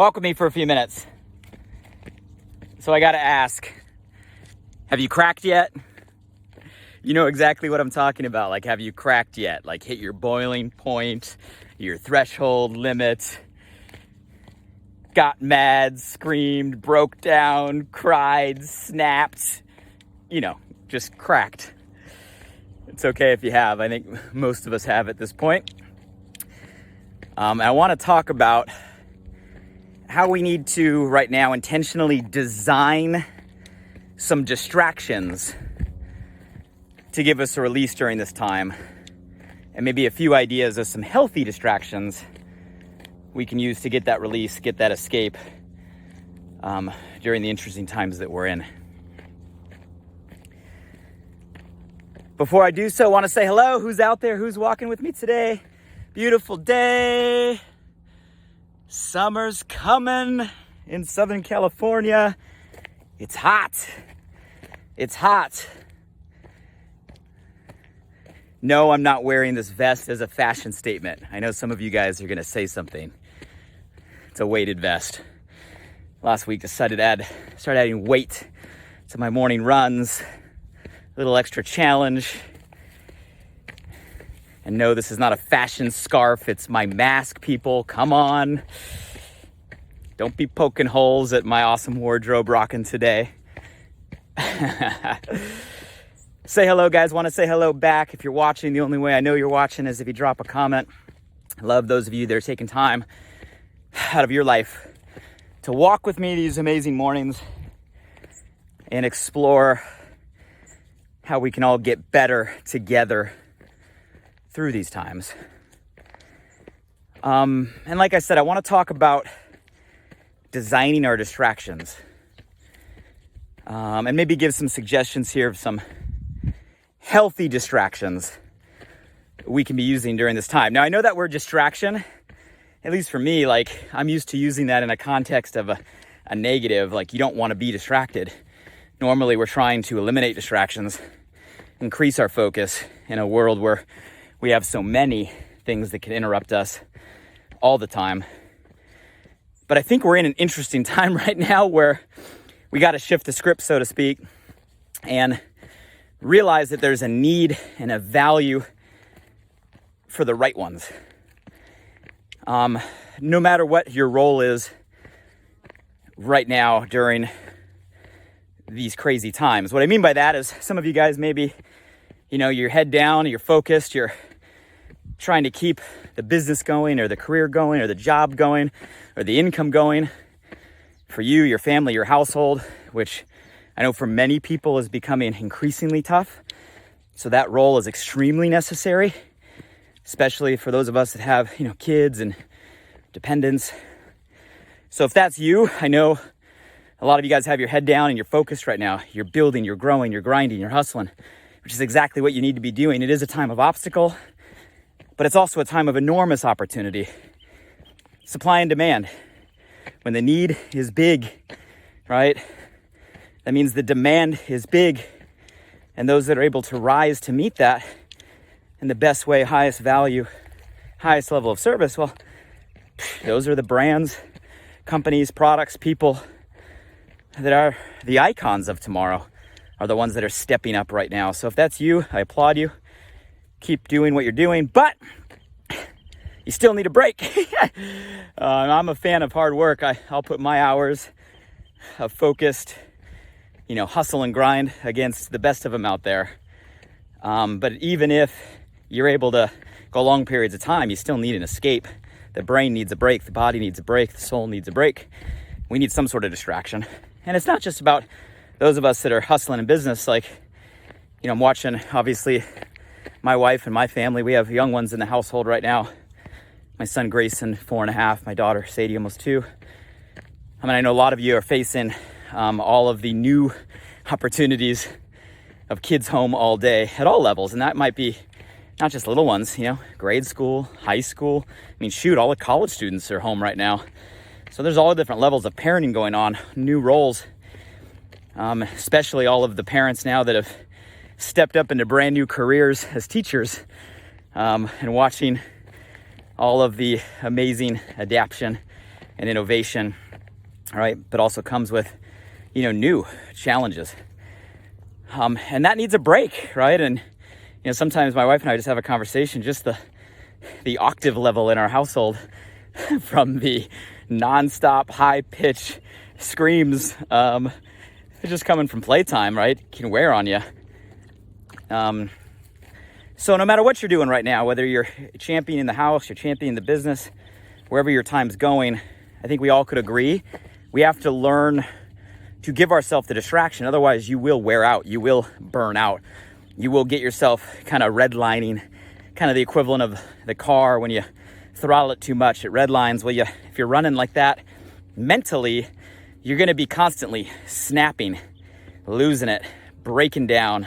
Walk with me for a few minutes. So I got to ask, have you cracked yet? You know exactly what I'm talking about. Like, have you cracked yet? Like, hit your boiling point, your threshold limit, got mad, screamed, broke down, cried, snapped, just cracked. It's okay if you have. I think most of us have at this point. I want to talk about how we need to right now intentionally design some distractions to give us a release during this time, and maybe a few ideas of some healthy distractions we can use to get that release, get that escape during the interesting times that we're in. Before I do so, I want to say hello. Who's out there? Who's walking with me today? Beautiful day. Summer's coming in Southern California. It's hot. It's hot. No, I'm not wearing this vest as a fashion statement. I know some of you guys are going to say something. It's a weighted vest. Last week decided to start adding weight to my morning runs. A little extra challenge. And no, this is not a fashion scarf. It's my mask, people. Come on. Don't be poking holes at my awesome wardrobe rocking today. Say hello, guys. Want to say hello back. If you're watching, the only way I know you're watching is if you drop a comment. I love those of you that are taking time out of your life to walk with me these amazing mornings and explore how we can all get better together through these times. And like I said, I want to talk about designing our distractions, and maybe give some suggestions here of some healthy distractions we can be using during this time. Now, I know that word distraction, at least for me, like I'm used to using that in a context of a negative, like you don't want to be distracted. Normally, we're trying to eliminate distractions, increase our focus in a world where we have so many things that can interrupt us all the time. But I think we're in an interesting time right now where we got to shift the script, so to speak, and realize that there's a need and a value for the right ones. No matter what your role is right now during these crazy times. What I mean by that is some of you guys maybe, you're head down, you're focused, you're trying to keep the business going or the career going or the job going or the income going for you, your family, your household, which I know for many people is becoming increasingly tough. So that role is extremely necessary, especially for those of us that have, kids and dependents. So if that's you, I know a lot of you guys have your head down and you're focused right now. You're building, you're growing, you're grinding, you're hustling, which is exactly what you need to be doing. It is a time of obstacle, but it's also a time of enormous opportunity. Supply and demand. When the need is big, right? That means the demand is big. And those that are able to rise to meet that in the best way, highest value, highest level of service, well, those are the brands, companies, products, people that are the icons of tomorrow, are the ones that are stepping up right now. So if that's you, I applaud you. Keep doing what you're doing, but you still need a break. I'm a fan of hard work. I'll put my hours of focused, hustle and grind against the best of them out there. But even if you're able to go long periods of time, you still need an escape. The brain needs a break. The body needs a break. The soul needs a break. We need some sort of distraction. And it's not just about those of us that are hustling in business. Like, I'm watching, obviously, my wife and my family. We have young ones in the household right now. My son Grayson, 4.5. My daughter Sadie, almost 2. I know a lot of you are facing all of the new opportunities of kids home all day at all levels. And that might be not just little ones, grade school, high school. All the college students are home right now. So there's all the different levels of parenting going on, new roles, especially all of the parents now that have stepped up into brand new careers as teachers, and watching all of the amazing adaptation and innovation, all right, but also comes with, new challenges. And that needs a break, right? And, sometimes my wife and I just have a conversation, just the octave level in our household from the nonstop high pitch screams, just coming from playtime, right? Can wear on you. So no matter what you're doing right now, whether you're championing the house, you're championing the business, wherever your time's going, I think we all could agree, we have to learn to give ourselves the distraction. Otherwise, you will wear out. You will burn out. You will get yourself kind of redlining, kind of the equivalent of the car when you throttle it too much. It redlines. Well, if you're running like that mentally, you're going to be constantly snapping, losing it, breaking down.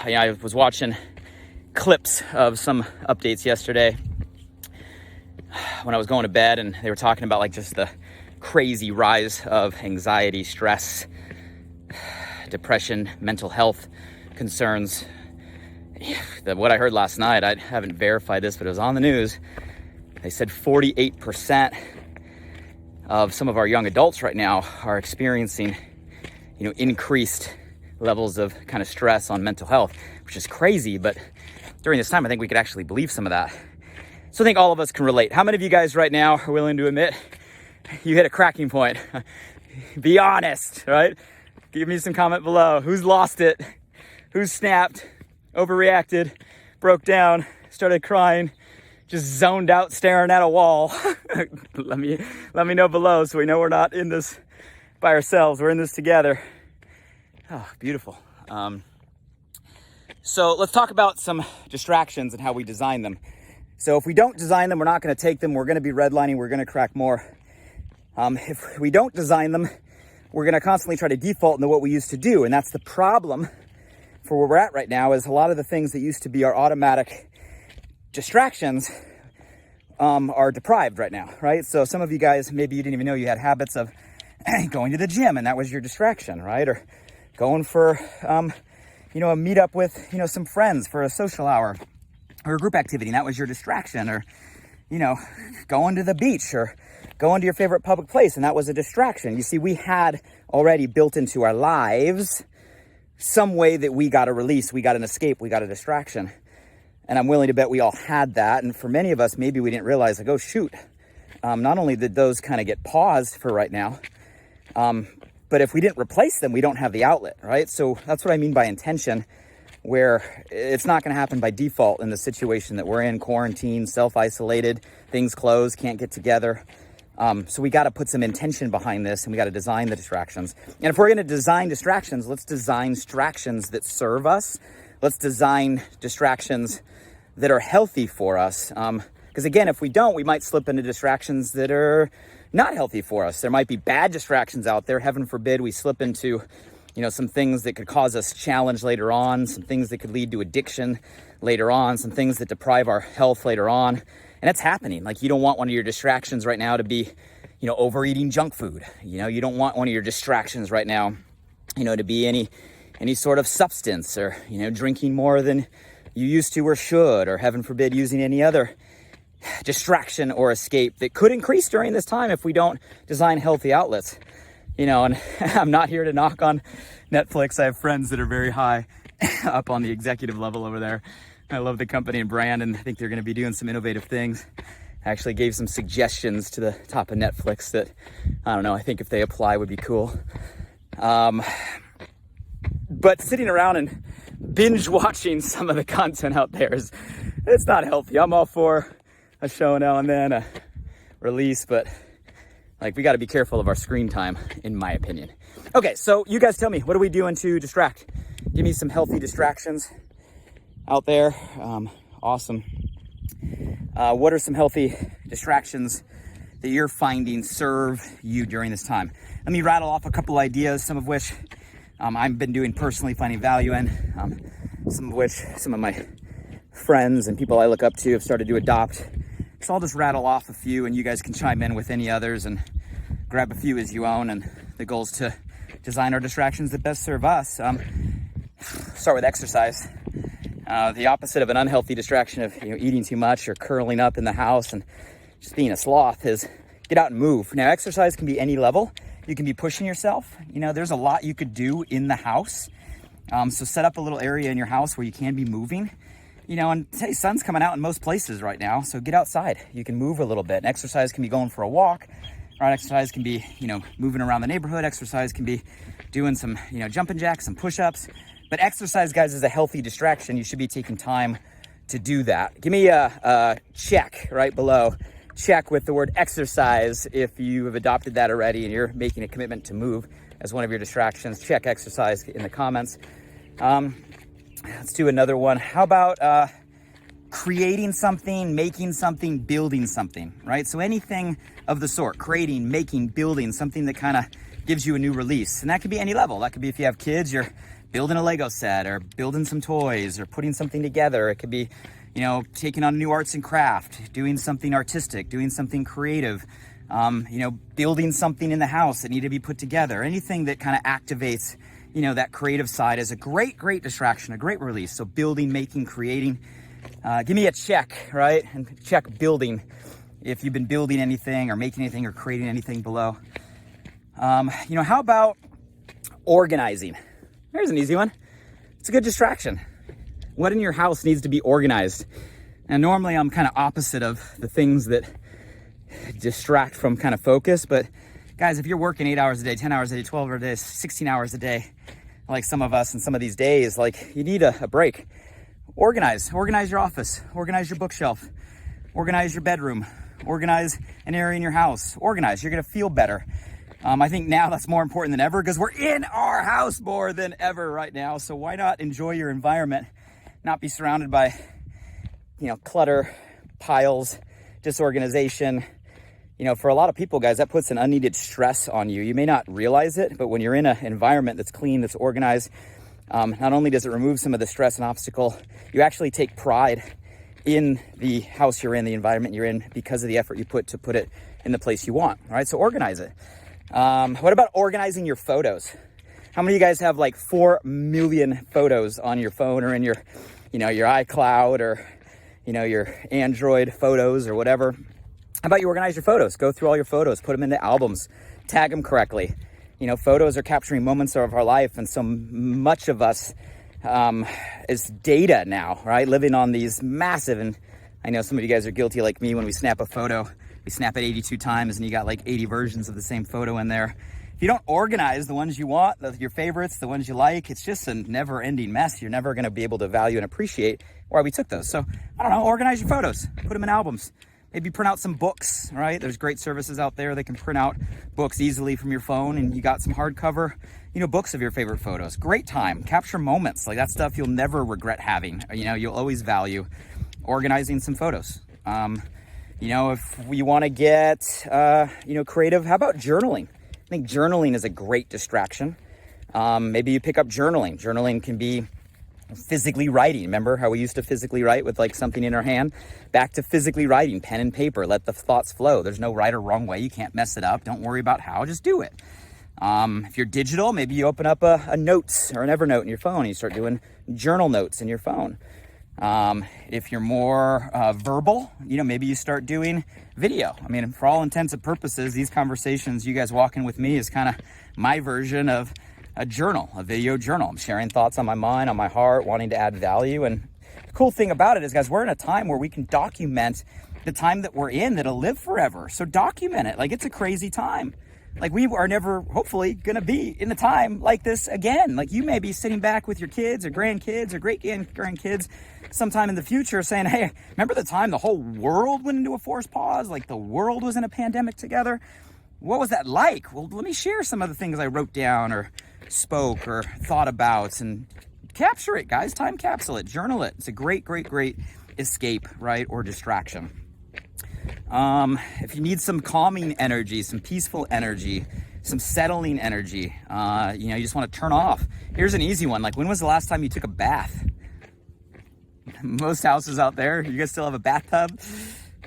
I was watching clips of some updates yesterday when I was going to bed, and they were talking about like just the crazy rise of anxiety, stress, depression, mental health concerns. What I heard last night, I haven't verified this, but it was on the news. They said 48% of some of our young adults right now are experiencing, increased levels of kind of stress on mental health, which is crazy. But during this time, I think we could actually believe some of that. So I think all of us can relate. How many of you guys right now are willing to admit you hit a cracking point? Be honest, right? Give me some comment below. Who's lost it? Who's snapped, overreacted, broke down, started crying, just zoned out, staring at a wall? Let me know below so we know we're not in this by ourselves. We're in this together. Oh, beautiful. So let's talk about some distractions and how we design them. So if we don't design them, we're not going to take them. We're going to be redlining. We're going to crack more. If we don't design them, we're going to constantly try to default into what we used to do. And that's the problem for where we're at right now, is a lot of the things that used to be our automatic distractions are deprived right now, right? So some of you guys, maybe you didn't even know you had habits of going to the gym and that was your distraction, right? Or going for, a meetup with, some friends for a social hour or a group activity, and that was your distraction. Or, going to the beach or going to your favorite public place, and that was a distraction. You see, we had already built into our lives some way that we got a release, we got an escape, we got a distraction. And I'm willing to bet we all had that. And for many of us, maybe we didn't realize, like, oh, shoot. Not only did those kind of get paused for right now, but if we didn't replace them, we don't have the outlet, right? So that's what I mean by intention, where it's not going to happen by default in the situation that we're in, quarantine, self-isolated, things closed, can't get together. So we got to put some intention behind this, and we got to design the distractions. And if we're going to design distractions, let's design distractions that serve us. Let's design distractions that are healthy for us. Because again, if we don't, we might slip into distractions that are not healthy for us. There might be bad distractions out there. Heaven forbid we slip into, some things that could cause us challenge later on, some things that could lead to addiction later on, some things that deprive our health later on. And it's happening. Like, you don't want one of your distractions right now to be, overeating junk food. You don't want one of your distractions right now, to be any sort of substance, or, drinking more than you used to or should, or heaven forbid using any other distraction or escape that could increase during this time if we don't design healthy outlets. And I'm not here to knock on Netflix. I have friends that are very high up on the executive level over there. I love the company and brand, and I think they're going to be doing some innovative things. I actually gave some suggestions to the top of Netflix that, I don't know, I think if they apply would be cool. But sitting around and binge watching some of the content out there it's not healthy. I'm all for a show now and then, a release, but we got to be careful of our screen time, in my opinion. Okay, so you guys tell me, what are we doing to distract? Give me some healthy distractions out there. Awesome. What are some healthy distractions that you're finding serve you during this time? Let me rattle off a couple ideas, some of which I've been doing personally, finding value in, some of which some of my friends and people I look up to have started to adopt. So I'll just rattle off a few, and you guys can chime in with any others and grab a few as you own. And the goal is to design our distractions that best serve us. Start with exercise. The opposite of an unhealthy distraction of eating too much or curling up in the house and just being a sloth is get out and move. Now, exercise can be any level. You can be pushing yourself. There's a lot you could do in the house. So set up a little area in your house where you can be moving. And hey, sun's coming out in most places right now, so get outside. You can move a little bit. And exercise can be going for a walk. Right? Exercise can be, moving around the neighborhood. Exercise can be doing some, jumping jacks, some push-ups. But exercise, guys, is a healthy distraction. You should be taking time to do that. Give me a check right below. Check with the word exercise if you have adopted that already and you're making a commitment to move as one of your distractions. Check exercise in the comments. Let's do another one. How about creating something, making something, building something, right? So anything of the sort, creating, making, building, something that kind of gives you a new release. And that could be any level. That could be if you have kids, you're building a Lego set or building some toys or putting something together. It could be, taking on new arts and craft, doing something artistic, doing something creative, building something in the house that need to be put together. Anything that kind of activates that creative side is a great distraction, a great release. So building, making, creating. Give me a check, right? And check building if you've been building anything or making anything or creating anything below. How about organizing? There's an easy one. It's a good distraction. What in your house needs to be organized? And normally I'm kind of opposite of the things that distract from kind of focus. But guys, if you're working 8 hours a day, 10 hours a day, 12 hours a day, 16 hours a day, like some of us in some of these days, like you need a break. Organize your office, organize your bookshelf, organize your bedroom, organize an area in your house, organize. You're going to feel better. I think now that's more important than ever because we're in our house more than ever right now. So why not enjoy your environment, not be surrounded by, clutter, piles, disorganization. For a lot of people, guys, that puts an unneeded stress on you. You may not realize it, but when you're in an environment that's clean, that's organized, not only does it remove some of the stress and obstacle, you actually take pride in the house you're in, the environment you're in, because of the effort you put to put it in the place you want. All right, so organize it. What about organizing your photos? How many of you guys have like 4 million photos on your phone or in your, your iCloud or, your Android photos or whatever? How about you organize your photos? Go through all your photos, put them into albums, tag them correctly. Photos are capturing moments of our life, and so much of us is data now, right? Living on these massive, and I know some of you guys are guilty like me when we snap a photo. We snap it 82 times and you got like 80 versions of the same photo in there. If you don't organize the ones you want, your favorites, the ones you like, it's just a never-ending mess. You're never going to be able to value and appreciate why we took those. So, I don't know, organize your photos, put them in albums. Maybe print out some books, right? There's great services out there that can print out books easily from your phone, and you got some hardcover, books of your favorite photos. Great time. Capture moments. Like that stuff you'll never regret having. You'll always value organizing some photos. If we want to get, creative, how about journaling? I think journaling is a great distraction. Maybe you pick up journaling. Journaling can be physically writing. Remember how we used to physically write with like something in our hand? Back to physically writing, pen and paper. Let the thoughts flow. There's no right or wrong way. You can't mess it up. Don't worry about how. Just do it. If you're digital, maybe you open up a notes or an Evernote in your phone and you start doing journal notes in your phone. If you're more verbal, maybe you start doing video. I mean, for all intents and purposes, these conversations, you guys walking with me is kind of my version of a journal, a video journal. I'm sharing thoughts on my mind, on my heart, wanting to add value. And the cool thing about it is, guys, we're in a time where we can document the time that we're in that'll live forever. So document it. Like, it's a crazy time. Like, we are never, hopefully, going to be in a time like this again. Like, you may be sitting back with your kids or grandkids or great-grandkids sometime in the future saying, hey, remember the time the whole world went into a forced pause? Like, the world was in a pandemic together? What was that like? Well, let me share some of the things I wrote down or spoke or thought about, and capture it, guys. Time capsule it, journal it. It's a great escape, right? Or distraction. If you need some calming energy, some peaceful energy, some settling energy, you just want to turn off. Here's an easy one. Like, when was the last time you took a bath? Most houses out there, you guys still have a bathtub,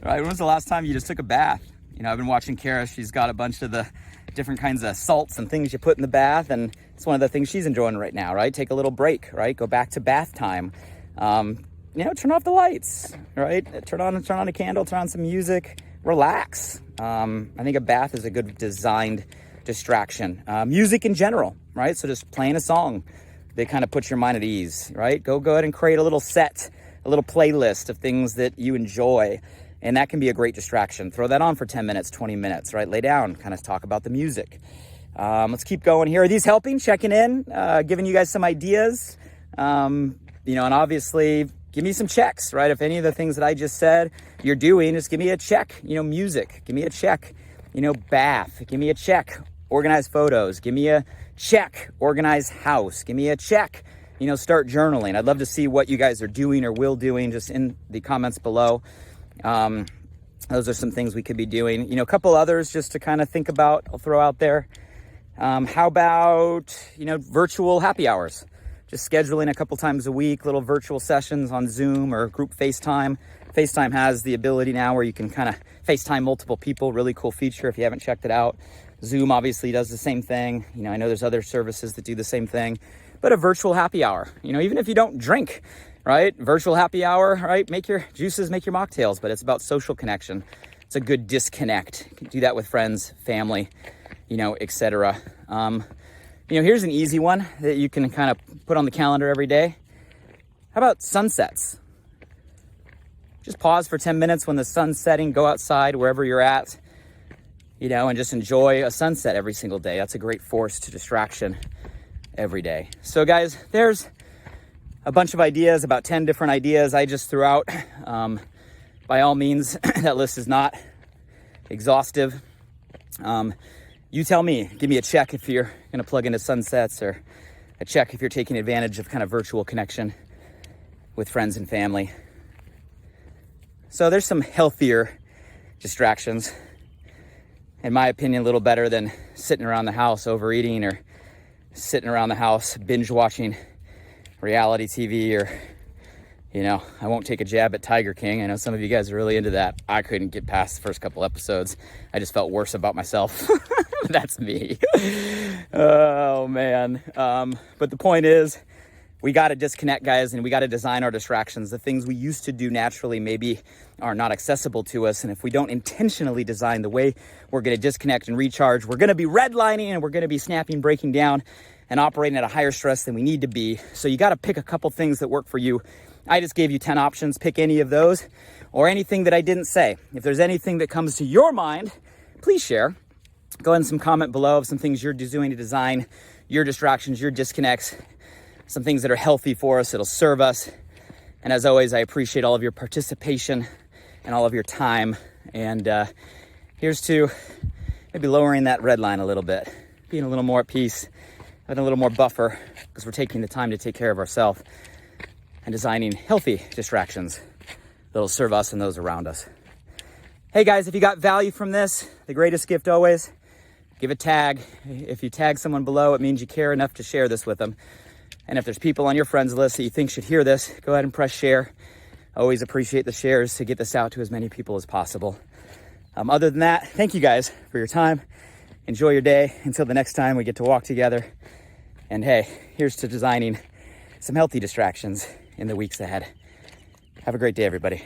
right? When was the last time you just took a bath? I've been watching Kara. She's got a bunch of the different kinds of salts and things you put in the bath, and it's one of the things she's enjoying right now, right? Take a little break, right? Go back to bath time. Turn off the lights, right? Turn on a candle, turn on some music, relax. I think a bath is a good designed distraction. Music in general, right? So just playing a song that kind of puts your mind at ease, right? Go ahead and create a little set, a little playlist of things that you enjoy. And that can be a great distraction. Throw that on for 10 minutes, 20 minutes, right? Lay down, kind of talk about the music. Let's keep going here. Are these helping? Checking in, giving you guys some ideas. And obviously give me some checks, right? If any of the things that I just said you're doing, just give me a check. Music, give me a check. Bath, give me a check. Organize photos, give me a check. Organize house, give me a check. Start journaling. I'd love to see what you guys are doing or will doing just in the comments below. Those are some things we could be doing. A couple others just to kind of think about, I'll throw out there. How about, virtual happy hours? Just scheduling a couple times a week, little virtual sessions on Zoom or group FaceTime. FaceTime has the ability now where you can kind of FaceTime multiple people. Really cool feature if you haven't checked it out. Zoom obviously does the same thing. I know there's other services that do the same thing, but a virtual happy hour, even if you don't drink, right? Virtual happy hour, right? Make your juices, make your mocktails, but it's about social connection. It's a good disconnect. You can do that with friends, family, etc. Here's an easy one that you can kind of put on the calendar every day. How about sunsets? Just pause for 10 minutes when the sun's setting, go outside wherever you're at, and just enjoy a sunset every single day. That's a great forced distraction every day. So guys, there's a bunch of ideas, about 10 different ideas I just threw out. By all means, that list is not exhaustive. You tell me, give me a check if you're going to plug into sunsets, or a check if you're taking advantage of kind of virtual connection with friends and family. So there's some healthier distractions, in my opinion, a little better than sitting around the house overeating, or sitting around the house binge watching reality TV, or I won't take a jab at Tiger King. I know some of you guys are really into that. I couldn't get past the first couple episodes. I just felt worse about myself. That's me. Oh man. But the point is, we got to disconnect, guys, and we got to design our distractions. The things we used to do naturally maybe are not accessible to us. And if we don't intentionally design the way we're going to disconnect and recharge, we're going to be redlining, and we're going to be snapping, breaking down, and operating at a higher stress than we need to be. So you got to pick a couple things that work for you. I just gave you 10 options. Pick any of those, or anything that I didn't say. If there's anything that comes to your mind, please share. Go ahead and some comment below of some things you're doing to design your distractions, your disconnects, some things that are healthy for us, that'll serve us. And as always, I appreciate all of your participation and all of your time. And here's to maybe lowering that red line a little bit, being a little more at peace, having a little more buffer, because we're taking the time to take care of ourselves and designing healthy distractions that'll serve us and those around us. Hey guys, if you got value from this, the greatest gift always, give a tag. If you tag someone below, it means you care enough to share this with them. And if there's people on your friends list that you think should hear this, go ahead and press share. Always appreciate the shares to get this out to as many people as possible. Other than that, thank you guys for your time. Enjoy your day until the next time we get to walk together. And hey, here's to designing some healthy distractions in the weeks ahead. Have a great day, everybody.